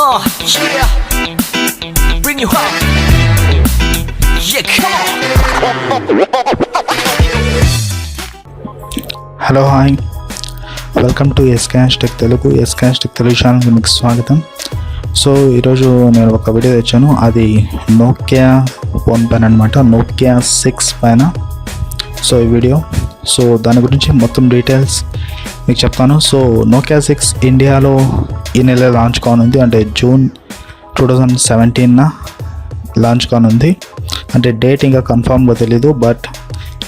Yeah, bring you home. Yeah, come on. Hello hi, welcome to ఎస్కాష్ tech Telugu. ఎస్కాష్ tech Telugu ఛానల్కి మీకు స్వాగతం. సో ఈరోజు నేను ఒక వీడియో తెచ్చాను, అది నోకియా ఫోన్ పైన అనమాట, నోకియా 6 పైన. సో ఈ వీడియో, సో దాని గురించి మొత్తం డీటెయిల్స్ మీకు చెప్తాను. సో నోకియా 6 ఇండియాలో ఈ నెల లాంచ్ కానుంది, అంటే జూన్ 2017 లాంచ్ కానుంది. అంటే డేట్ ఇంకా కన్ఫామ్గా తెలీదు, బట్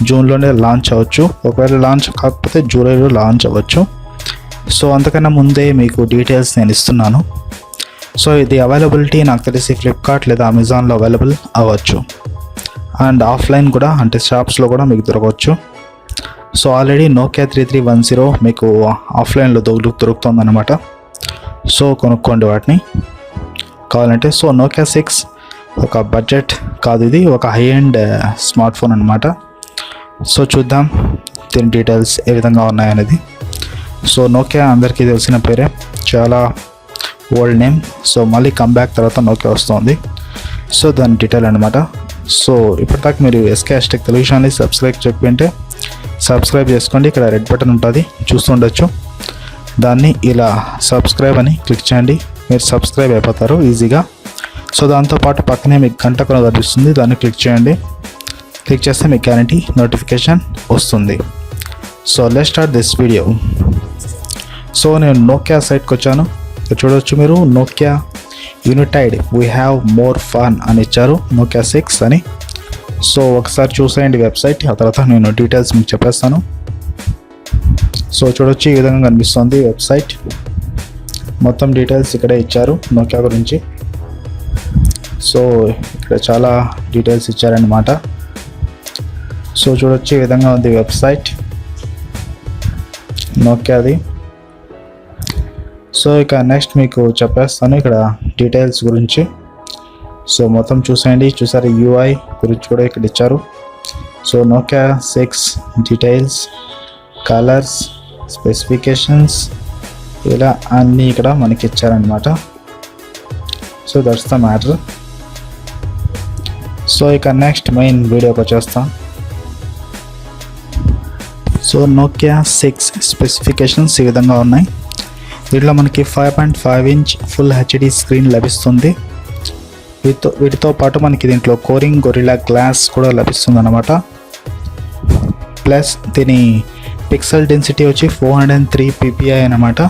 జూన్లోనే లాంచ్ అవ్వచ్చు. ఒకవేళ లాంచ్ కాకపోతే జూలైలో లాంచ్ అవ్వచ్చు. సో అంతకన్నా ముందే మీకు డీటెయిల్స్ నేను ఇస్తున్నాను. సో ఇది అవైలబిలిటీ నాకు తెలిసి ఫ్లిప్కార్ట్ లేదా అమెజాన్లో అవైలబుల్ అవ్వచ్చు, అండ్ ఆఫ్లైన్ కూడా, అంటే షాప్స్లో కూడా మీకు దొరకవచ్చు. సో ఆల్రెడీ నోకియా 3310 మీకు ఆఫ్లైన్లో దొరుకుతుంది అనమాట. సో కొనుక్కోండి వాటిని కావాలంటే. సో నోకియా 6 ఒక బడ్జెట్ కాదు, ఇది ఒక హై ఎండ్ స్మార్ట్ ఫోన్ అనమాట. సో చూద్దాం దీని డీటెయిల్స్ ఏ విధంగా ఉన్నాయనేది. సో నోకియా అందరికీ తెలిసిన పేరే, చాలా ఓల్డ్ నేమ్. సో మళ్ళీ కమ్బ్యాక్ తర్వాత నోకియా వస్తుంది. సో దాని డీటెయిల్ అనమాట. సో ఇప్పటిదాకా మీరు ఎస్కాష్ టెక్ తెలుగు ఛానల్ని సబ్స్క్రైబ్ చెప్పంటే సబ్స్క్రైబ్ చేసుకోండి. ఇక్కడ రెడ్ బటన్ ఉంటుంది, చూస్తుండొచ్చు. దాన్ని ఇలా సబ్స్క్రైబ్ అని క్లిక్ చేయండి, మీరు సబ్స్క్రైబ్ అయిపోతారు ఈజీగా. సో దాంతోపాటు పక్కనే మీకు గంట కూడా కనిపిస్తుంది, దాన్ని క్లిక్ చేయండి. క్లిక్ చేస్తే మీకు గ్యారంటీ నోటిఫికేషన్ వస్తుంది. So let's start this video. So నేను నోకియా సైట్కి వచ్చాను. చూడవచ్చు మీరు, Nokia united we have more fun అని ఇచ్చారు, నోకియా 6 అని. సో ఒకసారి చూసేయండి వెబ్సైట్, ఆ తర్వాత నేను డీటెయిల్స్ మీకు చెప్పేస్తాను. సో చూడొచ్చు, ఈ విధంగా కనిపిస్తుంది వెబ్సైట్. మొత్తం డీటెయిల్స్ ఇక్కడే ఇచ్చారు నోకియా గురించి. సో ఇక్కడ చాలా డీటెయిల్స్ ఇచ్చారన్నమాట. సో చూడొచ్చు, ఈ విధంగా ఉంది వెబ్సైట్ నోకియాది. సో ఇక నెక్స్ట్ మీకు చెప్పేస్తాను ఇక్కడ డీటెయిల్స్ గురించి. సో మొత్తం చూసేయండి. చూసారు, యూఐ గురించి కూడా ఇక్కడ ఇచ్చారు. So Nokia 6 details, colours, specifications, ఇలా అన్నీ ఇక్కడ మనకి ఇచ్చారనమాట. So that's the matter. So ఇక నెక్స్ట్ మెయిన్ వీడియోకి వచ్చేస్తాం. సో నోకియా 6 స్పెసిఫికేషన్స్ ఈ విధంగా ఉన్నాయి. వీటిలో మనకి 5.5 ఇంచ్ ఫుల్ హెచ్డి స్క్రీన్ లభిస్తుంది. వీటితో పాటు మనకి దీంట్లో కోరింగ్ గొరిల్లా గ్లాస్ కూడా లభిస్తుంది అనమాట. ప్లస్ దీని పిక్సెల్ డెన్సిటీ వచ్చి 403 ppi అనమాట.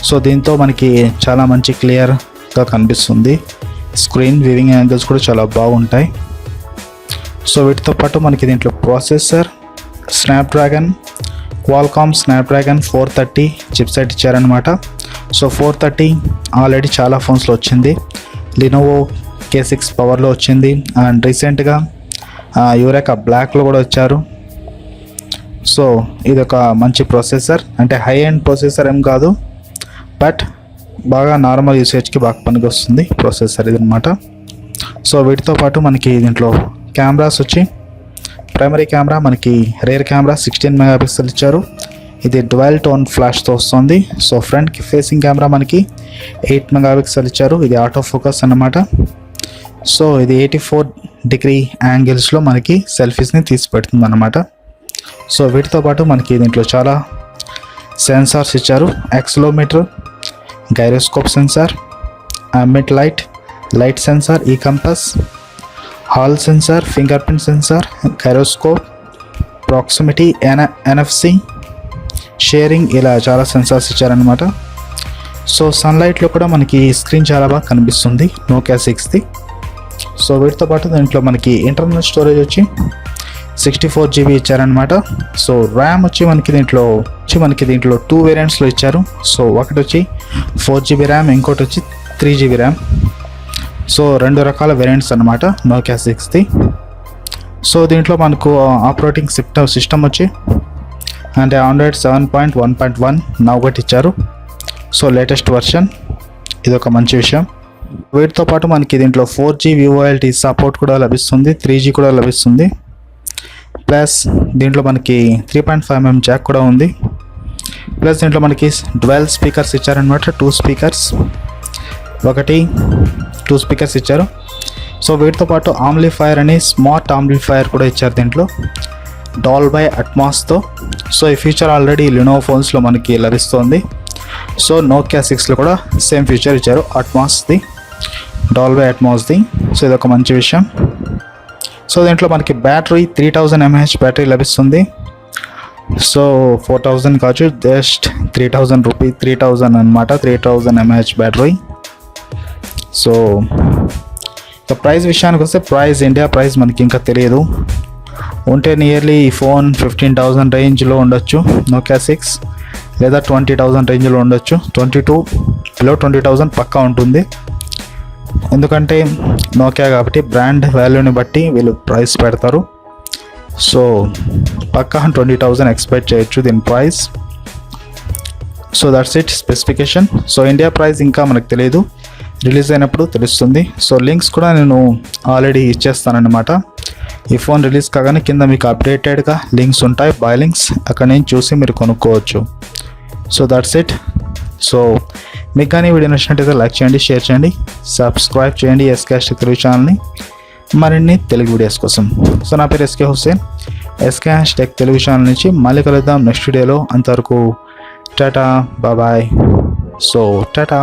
సో దీంతో మనకి చాలా మంచి క్లియర్గా కనిపిస్తుంది స్క్రీన్. వివింగ్ యాంగిల్స్ కూడా చాలా బాగుంటాయి. సో వీటితో పాటు మనకి దీంట్లో processor Snapdragon Qualcomm Snapdragon 430 chipset ఇచ్చారనమాట. సో 430 ఆల్రెడీ చాలా ఫోన్స్లో వచ్చింది. లినోవో K6 పవర్లో వచ్చింది, అండ్ రీసెంట్గా యూరెకా బ్లాక్లో కూడా వచ్చారు. సో ఇది ఒక మంచి ప్రాసెసర్, అంటే హై ఎండ్ ప్రాసెసర్ ఏం కాదు, బట్ బాగా నార్మల్ యూసేజ్కి బాగా పనికి వస్తుంది ప్రాసెసర్ ఇది అనమాట. సో వీటితో పాటు మనకి దీంట్లో కెమెరాస్ వచ్చి, ప్రైమరీ కెమెరా మనకి రేర్ కెమెరా 16 మెగాపిక్సెల్ ఇచ్చారు. ఇది డ్వెల్ టోన్ ఫ్లాష్తో వస్తుంది. సో ఫ్రంట్ ఫేసింగ్ కెమెరా మనకి 8 మెగాపిక్సెల్ ఇచ్చారు. ఇది ఆటో ఫోకస్ అన్నమాట. సో ఇది 84 డిగ్రీ యాంగిల్స్లో మనకి సెల్ఫీస్ని తీసి పెడుతుంది అన్నమాట. సో వీటితో పాటు మనకి దీంట్లో చాలా సెన్సార్స్ ఇచ్చారు. Accelerometer, gyroscope sensor, ambient light sensor, ఈ compass, hall sensor, finger print sensor, gyroscope, proximity, NFC, sharing, ఇలా చాలా సెన్సార్స్ ఇచ్చారనమాట. సో సన్లైట్లో కూడా మనకి స్క్రీన్ చాలా బాగా కనిపిస్తుంది నోకియా 6ది. సో వీటితో పాటు దీంట్లో మనకి ఇంటర్నల్ స్టోరేజ్ వచ్చి 64 GB ఇచ్చారనమాట. సో ర్యామ్ వచ్చి మనకి దీంట్లో 2 వేరియంట్స్లో ఇచ్చారు. సో ఒకటి వచ్చి 4 GB ర్యామ్, ఇంకోటి వచ్చి 3 GB ర్యామ్. సో 2 రకాల వేరియంట్స్ అనమాట నోకియా 6ది. సో దీంట్లో మనకు ఆపరేటింగ్ సిస్టమ్ వచ్చి అంటే ఆండ్రాయిడ్ 7.1.1 నౌగట్ ఇచ్చారు. సో లేటెస్ట్ వర్షన్, ఇది ఒక మంచి విషయం. వీటితో పాటు మనకి దీంట్లో 4G VoLTE సపోర్ట్ కూడా లభిస్తుంది, 3G కూడా లభిస్తుంది. ప్లస్ దీంట్లో మనకి 3.5mm జాక్ కూడా ఉంది. ప్లస్ దీంట్లో మనకి డ్వెల్ స్పీకర్స్ ఇచ్చారనమాట, 2 స్పీకర్స్. ఒకటి 2 స్పీకర్స్ ఇచ్చారు. సో వీటితో పాటు ఆంప్లిఫైర్ అని స్మార్ట్ ఆంప్లిఫైర్ కూడా ఇచ్చారు దీంట్లో డాల్బై అట్మాస్తో. సో ఈ ఫీచర్ ఆల్రెడీ లినోవో ఫోన్స్లో మనకి లభిస్తుంది. సో నోకియా 6లో కూడా సేమ్ ఫీచర్ ఇచ్చారు అట్మాస్ది, డాల్బై అట్మాస్ది. సో ఇదొక మంచి విషయం. సో దీంట్లో మనకి బ్యాటరీ 3000 mAh బ్యాటరీ లభిస్తుంది. సో 4000 కావచ్చు, జస్ట్ 3000 రూపీ, 3000 అనమాట, 3000 mAh బ్యాటరీ. సో ఇక ప్రైస్ విషయానికి వస్తే ఇండియా ప్రైస్ మనకి ఇంకా తెలియదు. ఉంటే నియర్లీ ఈ ఫోన్ 15,000 రేంజ్లో ఉండొచ్చు నోకియా 6, లేదా 20,000 రేంజ్లో ఉండొచ్చు. 22 బిలో 20,000 పక్కా ఉంటుంది. ఎందుకంటే నోకియా కాబట్టి బ్రాండ్ వాల్యూని బట్టి వీళ్ళు ప్రైస్ పెడతారు. సో పక్కా 20,000 ఎక్స్పెక్ట్ చేయొచ్చు దీని price. So that's it specification. So India price ఇంకా మనకు తెలియదు, రిలీజ్ అయినప్పుడు తెలుస్తుంది. సో లింక్స్ కూడా నేను ఆల్రెడీ ఇచ్చేస్తానన్నమాట. ఈ ఫోన్ రిలీజ్ కాగానే కింద మీకు అప్డేటెడ్గా లింక్స్ ఉంటాయి, బై లింక్స్, అక్కడ నుంచి చూసి మీరు కొనుక్కోవచ్చు. So that's it. సో మీకు కానీ వీడియో నచ్చినట్టయితే లైక్ చేయండి, షేర్ చేయండి, సబ్స్క్రైబ్ చేయండి ఎస్కే హ్యాష్ టెక్ తెలుగు ఛానల్ని మరిన్ని తెలుగు వీడియోస్ కోసం. సో నా పేరు SK Hussain, SK hash tech Telugu channel నుంచి మళ్ళీ కలుద్దాం నెక్స్ట్ వీడియోలో. అంతవరకు టాటా, బాయ్. సో టాటా.